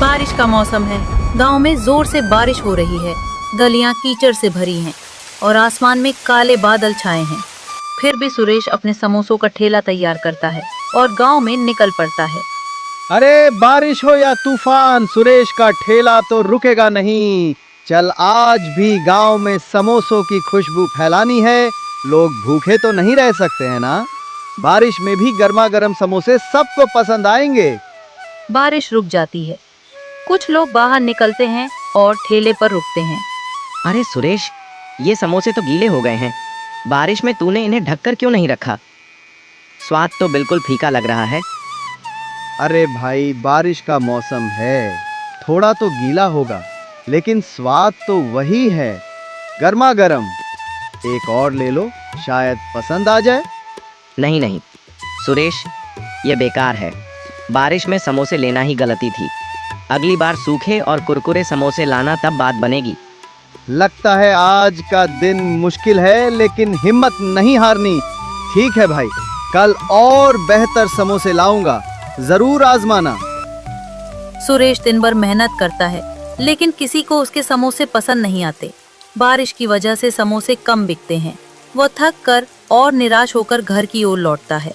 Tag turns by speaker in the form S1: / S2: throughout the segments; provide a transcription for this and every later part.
S1: बारिश का मौसम है। गांव में जोर से बारिश हो रही है। गलियां कीचड़ से भरी हैं और आसमान में काले बादल छाए हैं। फिर भी सुरेश अपने समोसों का ठेला तैयार करता है और गांव में निकल पड़ता है।
S2: अरे बारिश हो या तूफान, सुरेश का ठेला तो रुकेगा नहीं। चल आज भी गांव में समोसों की खुशबू फैलानी है। लोग भूखे तो नहीं रह सकते हैं ना। बारिश में भी गर्मा गर्म समोसे सबको पसंद आएंगे।
S1: बारिश रुक जाती है। कुछ लोग बाहर निकलते हैं और ठेले पर रुकते हैं।
S3: अरे सुरेश, ये समोसे तो गीले हो गए हैं। बारिश में तूने इन्हें ढककर क्यों नहीं रखा? स्वाद तो बिल्कुल फीका लग रहा है।
S2: अरे भाई, बारिश का मौसम है, थोड़ा तो गीला होगा लेकिन स्वाद तो वही है, गर्मा गर्म। एक और ले लो, शायद पसंद आ जाए।
S3: नहीं नहीं सुरेश, ये बेकार है। बारिश में समोसे लेना ही गलती थी। अगली बार सूखे और कुरकुरे समोसे लाना, तब बात बनेगी।
S2: लगता है आज का दिन मुश्किल है, लेकिन हिम्मत नहीं हारनी। ठीक है भाई, कल और बेहतर समोसे लाऊंगा, जरूर आजमाना।
S1: सुरेश दिन भर मेहनत करता है लेकिन किसी को उसके समोसे पसंद नहीं आते। बारिश की वजह से समोसे कम बिकते हैं। वह थक कर और निराश होकर घर की ओर लौटता है।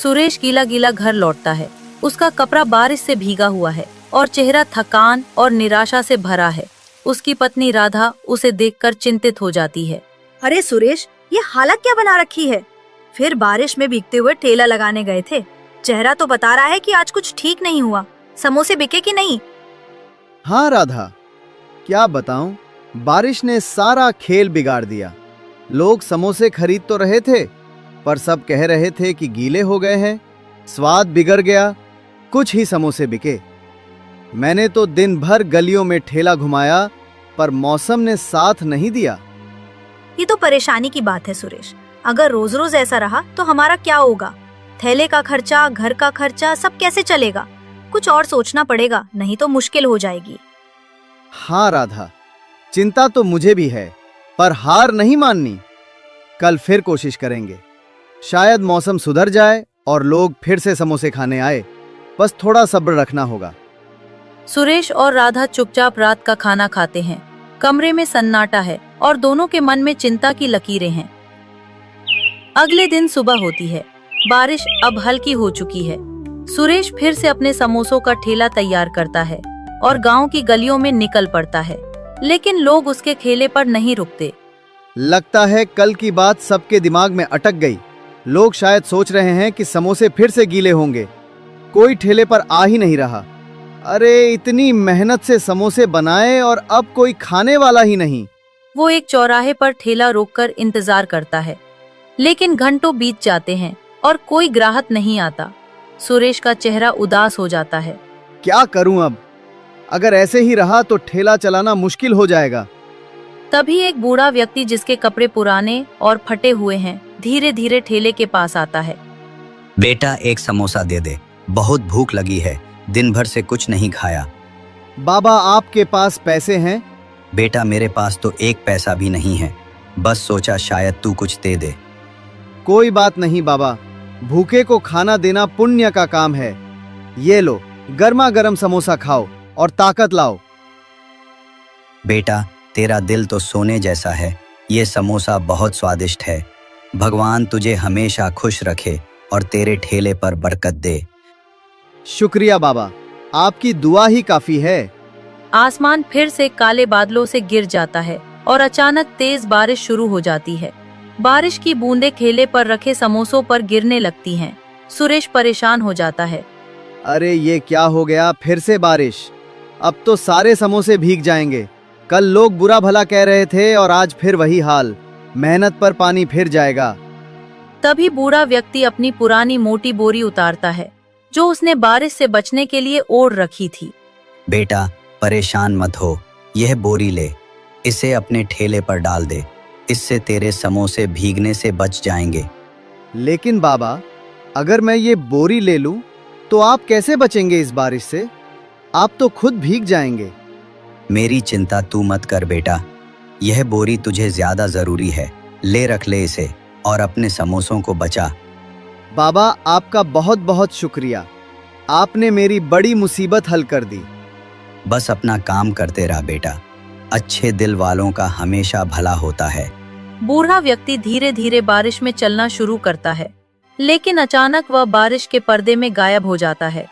S1: सुरेश गीला गीला घर लौटता है। उसका कपड़ा बारिश से भीगा हुआ है और चेहरा थकान और निराशा से भरा है। उसकी पत्नी राधा उसे देखकर चिंतित हो जाती है।
S4: अरे सुरेश, ये हालत क्या बना रखी है? फिर बारिश में भीगते हुए ठेला लगाने गए थे। चेहरा तो बता रहा है कि आज कुछ ठीक नहीं हुआ। समोसे बिके कि नहीं?
S2: हाँ राधा, क्या बताऊं, बारिश ने सारा खेल बिगाड़ दिया। लोग समोसे खरीद तो रहे थे, पर सब कह रहे थे कि गीले हो गए हैं, स्वाद बिगड़ गया। कुछ ही समोसे बिके। मैंने तो दिन भर गलियों में ठेला घुमाया, पर मौसम ने साथ नहीं दिया।
S4: ये तो परेशानी की बात है सुरेश। अगर रोज रोज ऐसा रहा तो हमारा क्या होगा? थैले का खर्चा, घर का खर्चा, सब कैसे चलेगा? कुछ और सोचना पड़ेगा, नहीं तो मुश्किल हो जाएगी।
S2: हाँ राधा, चिंता तो मुझे भी है, पर हार नहीं माननी। कल फिर कोशिश करेंगे। शायद मौसम सुधर जाए और लोग फिर से समोसे खाने आए। बस थोड़ा सब्र रखना होगा।
S1: सुरेश और राधा चुपचाप रात का खाना खाते हैं। कमरे में सन्नाटा है और दोनों के मन में चिंता की लकीरें हैं। अगले दिन सुबह होती है। बारिश अब हल्की हो चुकी है। सुरेश फिर से अपने समोसों का ठेला तैयार करता है और गांव की गलियों में निकल पड़ता है, लेकिन लोग उसके ठेले पर नहीं रुकते।
S2: लगता है कल की बात सबके दिमाग में अटक गई। लोग शायद सोच रहे हैं कि समोसे फिर से गीले होंगे। कोई ठेले पर आ ही नहीं रहा। अरे इतनी मेहनत से समोसे बनाए और अब कोई खाने वाला ही नहीं।
S1: वो एक चौराहे पर ठेला रोककर इंतजार करता है, लेकिन घंटों बीत जाते हैं और कोई ग्राहक नहीं आता। सुरेश का चेहरा उदास हो जाता है।
S2: क्या करूं अब? अगर ऐसे ही रहा तो ठेला चलाना मुश्किल हो जाएगा।
S1: तभी एक बूढ़ा व्यक्ति, जिसके कपड़े पुराने और फटे हुए हैं, धीरे धीरे ठेले के पास आता है।
S5: बेटा, एक समोसा दे दे, बहुत भूख लगी है, दिन भर से कुछ नहीं खाया।
S2: बाबा, आपके पास पैसे हैं?
S5: बेटा, मेरे पास तो एक पैसा भी नहीं है, बस सोचा शायद तू कुछ दे दे।
S2: कोई बात नहीं बाबा, भूखे को खाना देना पुण्य का काम है। ये लो, गर्मा गर्म समोसा खाओ और ताकत लाओ।
S5: बेटा, तेरा दिल तो सोने जैसा है, ये समोसा बहुत स्वादिष्ट है। भगवान तुझे हमेशा खुश रखे और तेरे ठेले पर बरकत दे।
S2: शुक्रिया बाबा, आपकी दुआ ही काफी है।
S1: आसमान फिर से काले बादलों से घिर जाता है और अचानक तेज बारिश शुरू हो जाती है। बारिश की बूंदें ठेले पर रखे समोसों पर गिरने लगती हैं। सुरेश परेशान हो जाता है।
S2: अरे ये क्या हो गया, फिर से बारिश? अब तो सारे समोसे भीग जाएंगे। कल लोग बुरा भला कह रहे थे और आज फिर वही हाल। मेहनत पर पानी फिर जाएगा।
S1: तभी बूढ़ा व्यक्ति अपनी पुरानी मोटी बोरी उतारता है, जो उसने बारिश से बचने के लिए ओढ़ रखी थी।
S5: बेटा, परेशान मत हो, यह बोरी ले, इसे अपने ठेले पर डाल दे, इससे तेरे समोसे भीगने से बच जाएंगे।
S2: लेकिन बाबा, अगर मैं ये बोरी ले लूं तो आप कैसे बचेंगे इस बारिश से? आप तो खुद भीग जाएंगे।
S5: मेरी चिंता तू मत कर बेटा, यह बोरी तुझे ज्यादा जरूरी है, ले रख ले इसे और अपने समोसों को बचा।
S2: बाबा, आपका बहुत बहुत शुक्रिया। आपने मेरी बड़ी मुसीबत हल कर दी।
S5: बस अपना काम करते रहा बेटा। अच्छे दिल वालों का हमेशा भला होता है।
S1: बूढ़ा व्यक्ति धीरे धीरे बारिश में चलना शुरू करता है, लेकिन अचानक वह बारिश के पर्दे में गायब हो जाता है।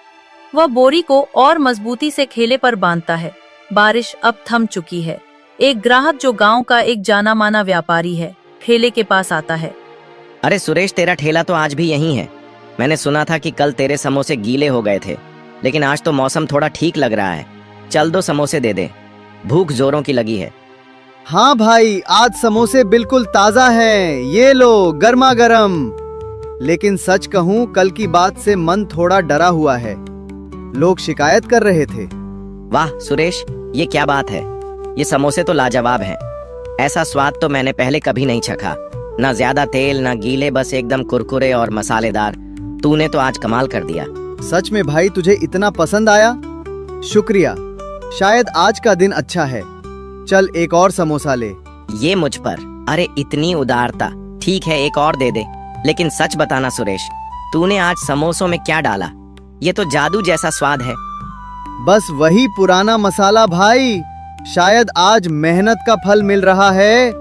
S1: वह बोरी को और मजबूती से ठेले पर बांधता है। बारिश अब थम चुकी है। एक ग्राहक जो गांव का एक जाना माना व्यापारी है, ठेले के पास आता है।
S3: अरे सुरेश, तेरा ठेला तो आज भी यहीं है। मैंने सुना था कि कल तेरे समोसे गीले हो गए थे, लेकिन आज तो मौसम थोड़ा ठीक लग रहा है। चल 2 समोसे दे दे, भूख जोरों की लगी है।
S2: हाँ भाई, आज समोसे बिल्कुल ताजा हैं, ये लो गर्मा गर्म। लेकिन सच कहूँ, कल की बात से मन थोड़ा डरा हुआ है। लोग शिकायत कर रहे थे।
S3: वाह सुरेश, ये क्या बात है। ये समोसे तो लाजवाब हैं। ऐसा स्वाद तो मैंने पहले कभी नहीं चखा। ना ज्यादा तेल, ना गीले, बस एकदम कुरकुरे और मसालेदार। तूने तो आज कमाल कर दिया।
S2: सच में भाई, तुझे इतना पसंद आया? शुक्रिया। शायद आज का दिन अच्छा है। चल एक और समोसा ले।
S3: ये मुझ पर, अरे इतनी उदारता। ठीक है, एक और दे दे। लेकिन सच बताना सुरेश, तूने आज समोसों में क्या डाला? ये तो जादू जैसा स्वाद है।
S2: बस वही पुराना मसाला भाई। शायद आज मेहनत का फल मिल रहा है।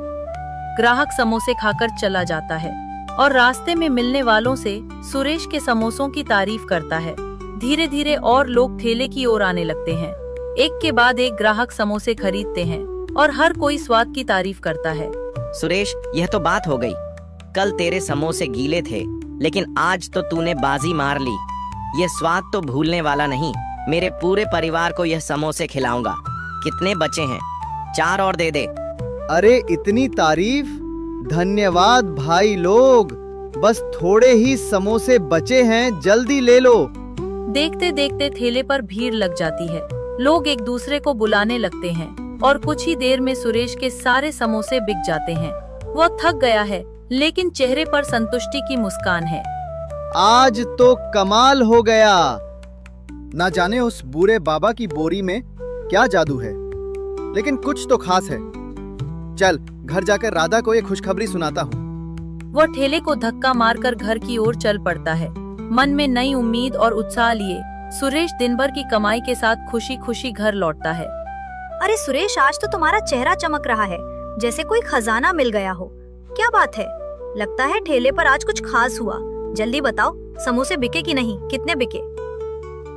S1: ग्राहक समोसे खाकर चला जाता है और रास्ते में मिलने वालों से सुरेश के समोसों की तारीफ करता है। धीरे धीरे और लोग ठेले की ओर आने लगते हैं। एक के बाद एक ग्राहक समोसे खरीदते हैं और हर कोई स्वाद की तारीफ करता है।
S3: सुरेश, यह तो बात हो गई। कल तेरे समोसे गीले थे, लेकिन आज तो तूने बाजी मार ली। ये स्वाद तो भूलने वाला नहीं। मेरे पूरे परिवार को यह समोसे खिलाऊंगा। कितने बचे हैं? 4 और दे दे।
S2: अरे इतनी तारीफ, धन्यवाद भाई लोग। बस थोड़े ही समोसे बचे हैं, जल्दी ले लो।
S1: देखते देखते ठेले पर भीड़ लग जाती है। लोग एक दूसरे को बुलाने लगते हैं और कुछ ही देर में सुरेश के सारे समोसे बिक जाते हैं। वह थक गया है, लेकिन चेहरे पर संतुष्टि की मुस्कान है।
S2: आज तो कमाल हो गया। ना जाने उस बूढ़े बाबा की बोरी में क्या जादू है, लेकिन कुछ तो खास है। चल घर जाकर राधा को ये खुशखबरी सुनाता हूँ।
S1: वह ठेले को धक्का मारकर घर की ओर चल पड़ता है। मन में नई उम्मीद और उत्साह लिए सुरेश दिन भर की कमाई के साथ खुशी खुशी घर लौटता है।
S4: अरे सुरेश, आज तो तुम्हारा चेहरा चमक रहा है, जैसे कोई खजाना मिल गया हो। क्या बात है? लगता है ठेले पर आज कुछ खास हुआ। जल्दी बताओ, समोसे बिके कि नहीं? कितने बिके?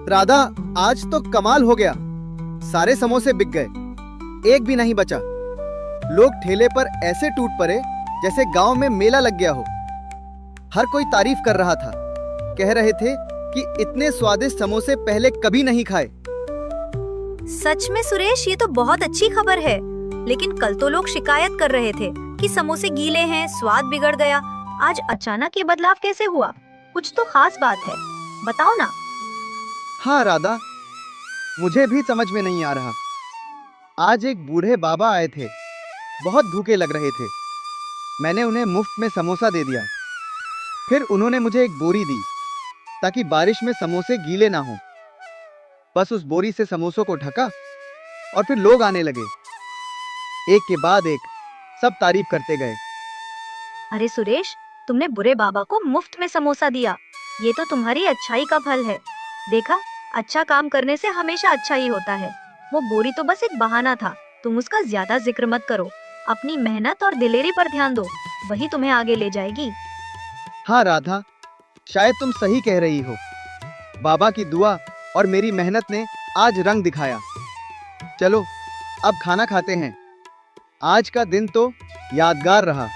S2: राधा, आज तो कमाल हो गया। सारे समोसे बिक गए, एक भी नहीं बचा। लोग ठेले पर ऐसे टूट पड़े जैसे गांव में मेला लग गया हो। हर कोई तारीफ कर रहा था, कह रहे थे कि इतने स्वादिष्ट समोसे पहले कभी नहीं खाए।
S4: सच में सुरेश, ये तो बहुत अच्छी खबर है। लेकिन कल तो लोग शिकायत कर रहे थे कि समोसे गीले हैं, स्वाद बिगड़ गया। आज अचानक ये बदलाव कैसे हुआ? कुछ तो खास बात है, बताओ ना।
S2: हाँ राधा, मुझे भी समझ में नहीं आ रहा। आज एक बूढ़े बाबा आए थे, बहुत भूखे लग रहे थे। मैंने उन्हें मुफ्त में समोसा दे दिया। फिर उन्होंने मुझे एक बोरी दी ताकि बारिश में समोसे गीले ना हो। बस उस बोरी से समोसों को ढका और फिर लोग आने लगे। एक के बाद एक सब तारीफ करते गए।
S4: अरे सुरेश, तुमने बुरे बाबा को मुफ्त में समोसा दिया। ये तो तुम्हारी अच्छाई का फल है। देखा, अच्छा काम करने से हमेशा अच्छा ही होता है। वो बोरी तो बस एक बहाना था। तुम उसका ज्यादा जिक्र मत करो। अपनी मेहनत और दिलेरी पर ध्यान दो, वही तुम्हें आगे ले जाएगी।
S2: हाँ राधा, शायद तुम सही कह रही हो। बाबा की दुआ और मेरी मेहनत ने आज रंग दिखाया। चलो अब खाना खाते हैं। आज का दिन तो यादगार रहा।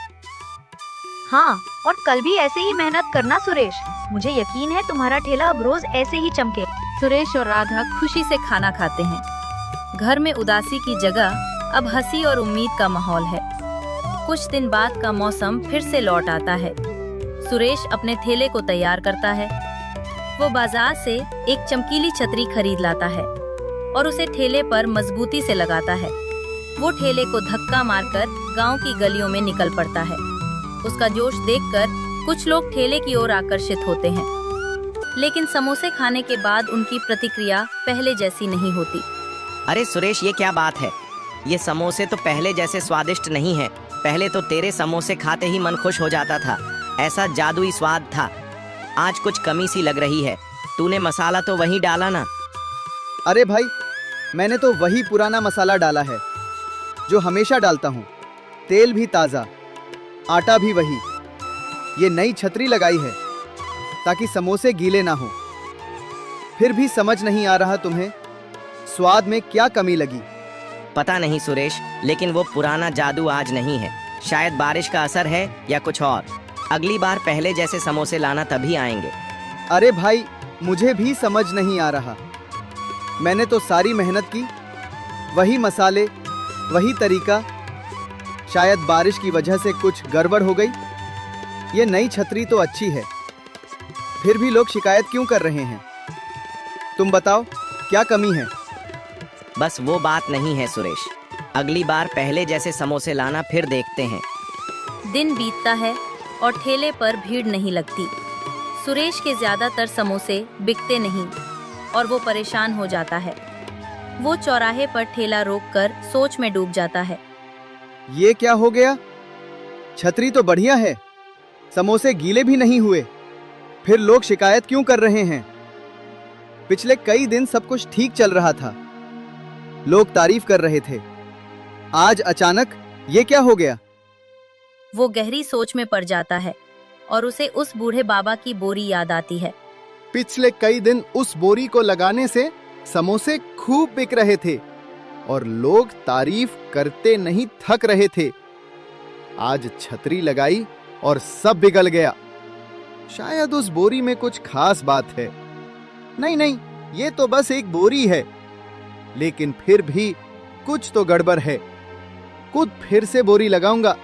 S4: हाँ, और कल भी ऐसे ही मेहनत करना सुरेश। मुझे यकीन है तुम्हारा ठेला अब रोज ऐसे ही चमके।
S1: सुरेश और राधा खुशी से खाना खाते हैं। घर में उदासी की जगह अब हंसी और उम्मीद का माहौल है। कुछ दिन बाद का मौसम फिर से लौट आता है। सुरेश अपने ठेले को तैयार करता है। वो बाजार से एक चमकीली छतरी खरीद लाता है और उसे ठेले पर मजबूती से लगाता है। वो ठेले को धक्का मारकर गांव की गलियों में निकल पड़ता है। उसका जोश देखकर कुछ लोग ठेले की ओर आकर्षित होते हैं, लेकिन समोसे खाने के बाद उनकी प्रतिक्रिया पहले जैसी नहीं होती।
S3: अरे सुरेश, ये क्या बात है? ये समोसे तो पहले जैसे स्वादिष्ट नहीं है। पहले तो तेरे समोसे खाते ही मन खुश हो जाता था। ऐसा जादुई स्वाद था। आज कुछ कमी सी लग रही है। तूने मसाला तो वही डाला ना?
S2: अरे भाई, मैंने तो वही पुराना मसाला डाला है जो हमेशा डालता हूँ। तेल भी ताज़ा, आटा भी वही। ये नई छतरी लगाई है ताकि समोसे गीले ना हो। फिर भी समझ नहीं आ रहा तुम्हें स्वाद में क्या कमी लगी।
S3: पता नहीं सुरेश, लेकिन वो पुराना जादू आज नहीं है। शायद बारिश का असर है या कुछ और। अगली बार पहले जैसे समोसे लाना, तभी आएंगे।
S2: अरे भाई, मुझे भी समझ नहीं आ रहा। मैंने तो सारी मेहनत की, वही मसाले, वही तरीका। शायद बारिश की वजह से कुछ गड़बड़ हो गई। ये नई छतरी तो अच्छी है, फिर भी लोग शिकायत क्यों कर रहे हैं? तुम बताओ, क्या कमी है?
S3: बस वो बात नहीं है सुरेश। अगली बार पहले जैसे समोसे लाना, फिर देखते हैं।
S1: दिन बीतता है और ठेले पर भीड़ नहीं लगती। सुरेश के ज्यादातर समोसे बिकते नहीं और वो परेशान हो जाता है। वो चौराहे पर ठेला रोककर सोच में डूब जाता है।
S2: ये क्या हो गया? छतरी तो बढ़िया है, समोसे गीले भी नहीं हुए, फिर लोग शिकायत क्यों कर रहे हैं? पिछले कई दिन सब कुछ ठीक चल रहा था, लोग तारीफ कर रहे थे। आज अचानक ये क्या हो गया?
S1: वो गहरी सोच में पड़ जाता है और उसे उस बूढ़े बाबा की बोरी याद आती है।
S2: पिछले कई दिन उस बोरी को लगाने से समोसे खूब बिक रहे थे और लोग तारीफ करते नहीं थक रहे थे। आज छतरी लगाई और सब बिगड़ गया। शायद उस बोरी में कुछ खास बात है। नहीं, ये तो बस एक बोरी है, लेकिन फिर भी कुछ तो गड़बड़ है। खुद फिर से बोरी लगाऊंगा,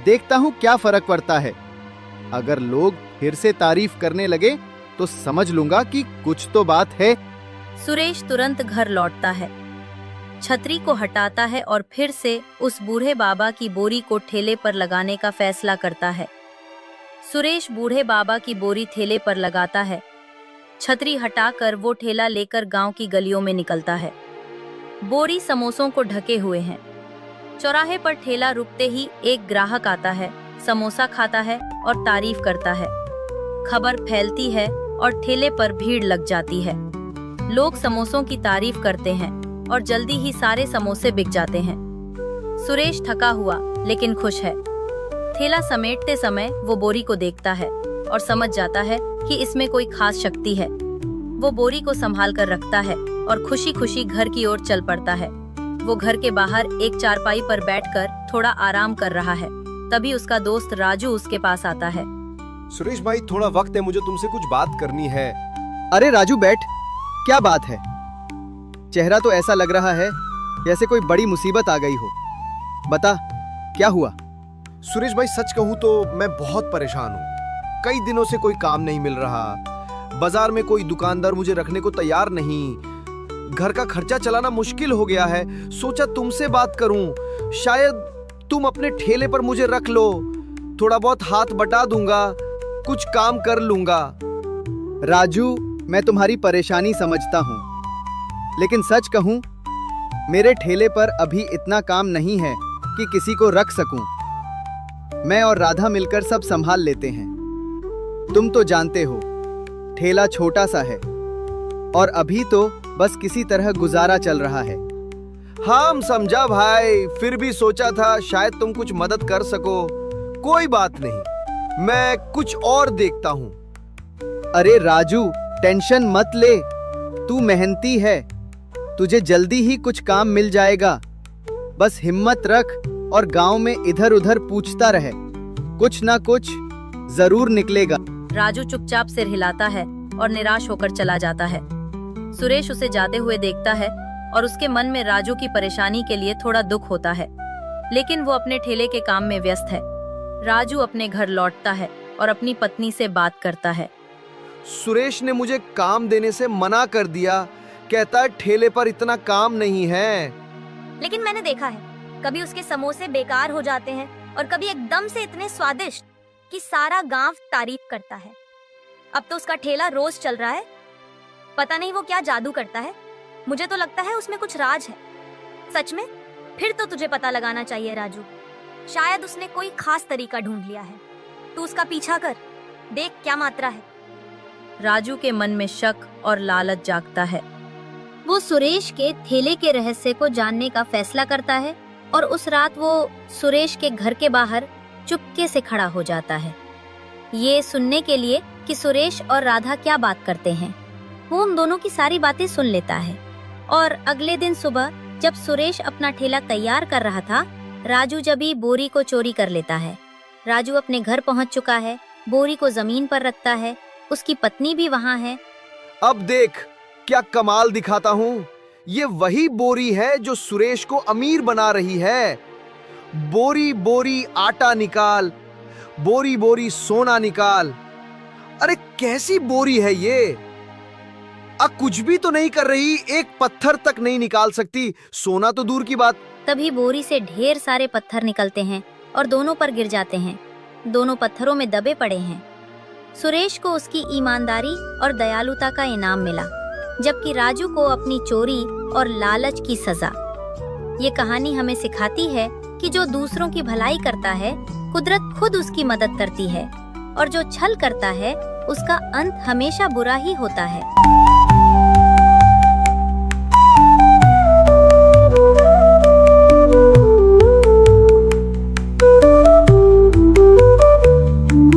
S2: देखता हूं क्या फर्क पड़ता है। अगर लोग फिर से तारीफ करने लगे तो समझ लूंगा कि कुछ तो बात है।
S1: सुरेश तुरंत घर लौटता है, छतरी को हटाता है और फिर से उस बूढ़े बाबा की बोरी को ठेले पर लगाने का फैसला करता है। सुरेश बूढ़े बाबा की बोरी ठेले पर लगाता है। छतरी हटाकर वो ठेला लेकर गांव की गलियों में निकलता है। बोरी समोसों को ढके हुए हैं। चौराहे पर ठेला रुकते ही एक ग्राहक आता है, समोसा खाता है और तारीफ करता है। खबर फैलती है और ठेले पर भीड़ लग जाती है। लोग समोसों की तारीफ करते हैं और जल्दी ही सारे समोसे बिक जाते हैं। सुरेश थका हुआ लेकिन खुश है। ठेला समेटते समय वो बोरी को देखता है और समझ जाता है कि इसमें कोई खास शक्ति है। वो बोरी को संभाल कर रखता है और खुशी खुशी घर की ओर चल पड़ता है। वो घर के बाहर एक चारपाई पर बैठकर थोड़ा आराम कर रहा है। तभी उसका दोस्त राजू उसके पास आता है।
S6: सुरेश भाई, थोड़ा वक्त है, मुझे तुमसे कुछ बात करनी है।
S2: अरे राजू, बैठ। क्या बात है? चेहरा तो ऐसा लग रहा है जैसे कोई बड़ी मुसीबत आ गई हो। बता, क्या हुआ?
S6: सुरेश भाई, सच कहूँ तो मैं बहुत परेशान हूँ। कई दिनों से कोई काम नहीं मिल रहा। बाजार में कोई दुकानदार मुझे रखने को तैयार नहीं। घर का खर्चा चलाना मुश्किल हो गया है। सोचा तुमसे बात करूं, शायद तुम अपने ठेले पर मुझे रख लो। थोड़ा बहुत हाथ बटा दूंगा, कुछ काम कर लूंगा।
S2: राजू, मैं तुम्हारी परेशानी समझता हूँ, लेकिन सच कहूँ, मेरे ठेले पर अभी इतना काम नहीं है कि किसी को रख सकूं। मैं और राधा मिलकर सब संभाल लेते हैं। तुम तो जानते हो, ठेला छोटा सा है और अभी तो बस किसी तरह गुजारा चल रहा है।
S6: हाँ, समझा भाई, फिर भी सोचा था शायद तुम कुछ मदद कर सको। कोई बात नहीं, मैं कुछ और देखता हूँ।
S2: अरे राजू, टेंशन मत ले, तू मेहनती है, तुझे जल्दी ही कुछ काम मिल जाएगा। बस हिम्मत रख और गांव में इधर उधर पूछता रहे, कुछ ना कुछ जरूर निकलेगा।
S1: राजू चुपचाप सिर हिलाता है और निराश होकर चला जाता है। सुरेश उसे जाते हुए देखता है और उसके मन में राजू की परेशानी के लिए थोड़ा दुख होता है, लेकिन वो अपने ठेले के काम में व्यस्त है। राजू अपने घर लौटता है और अपनी पत्नी से बात करता है।
S6: सुरेश ने मुझे काम देने से मना कर दिया, कहता है ठेले पर इतना काम नहीं है।
S7: लेकिन मैंने देखा है, कभी उसके समोसे बेकार हो जाते हैं और कभी एकदम से इतने स्वादिष्ट कि सारा गांव तारीफ करता है। अब तो उसका ठेला रोज चल रहा है। पता नहीं वो क्या जादू करता है। मुझे तो लगता है उसमें कुछ राज है। सच में? फिर तो तुझे पता लगाना चाहिए राजू। शायद उसने कोई खास तरीका ढूंढ लिया है। तू उसका पीछा कर, देख क्या मात्रा है।
S1: राजू के मन में शक और लालच जागता है।
S4: वो सुरेश के थैले के रहस्य को जानने का फैसला करता है और उस रात वो सुरेश के घर के बाहर चुपके से खड़ा हो जाता है, ये सुनने के लिए कि सुरेश और राधा क्या बात करते हैं। वो उन दोनों की सारी बातें सुन लेता है। और अगले दिन सुबह जब सुरेश अपना ठेला तैयार कर रहा था, राजू जबी बोरी को चोरी कर लेता है। राजू अपने घर पहुंच चुका है, बोरी को जमीन पर रखता है, उसकी पत्नी भी वहां है।
S6: अब देख क्या कमाल दिखाता हूँ। ये वही बोरी है जो सुरेश को अमीर बना रही है। बोरी बोरी आटा निकाल, बोरी बोरी सोना निकाल। अरे कैसी बोरी है ये? कुछ भी तो नहीं कर रही, एक पत्थर तक नहीं निकाल सकती, सोना तो दूर की बात।
S4: तभी बोरी से ढेर सारे पत्थर निकलते हैं और दोनों पर गिर जाते हैं। दोनों पत्थरों में दबे पड़े हैं। सुरेश को उसकी ईमानदारी और दयालुता का इनाम मिला, जबकि राजू को अपनी चोरी और लालच की सजा। ये कहानी हमें सिखाती है कि जो दूसरों की भलाई करता है, कुदरत खुद उसकी मदद करती है, और जो छल करता है उसका अंत हमेशा बुरा ही होता है।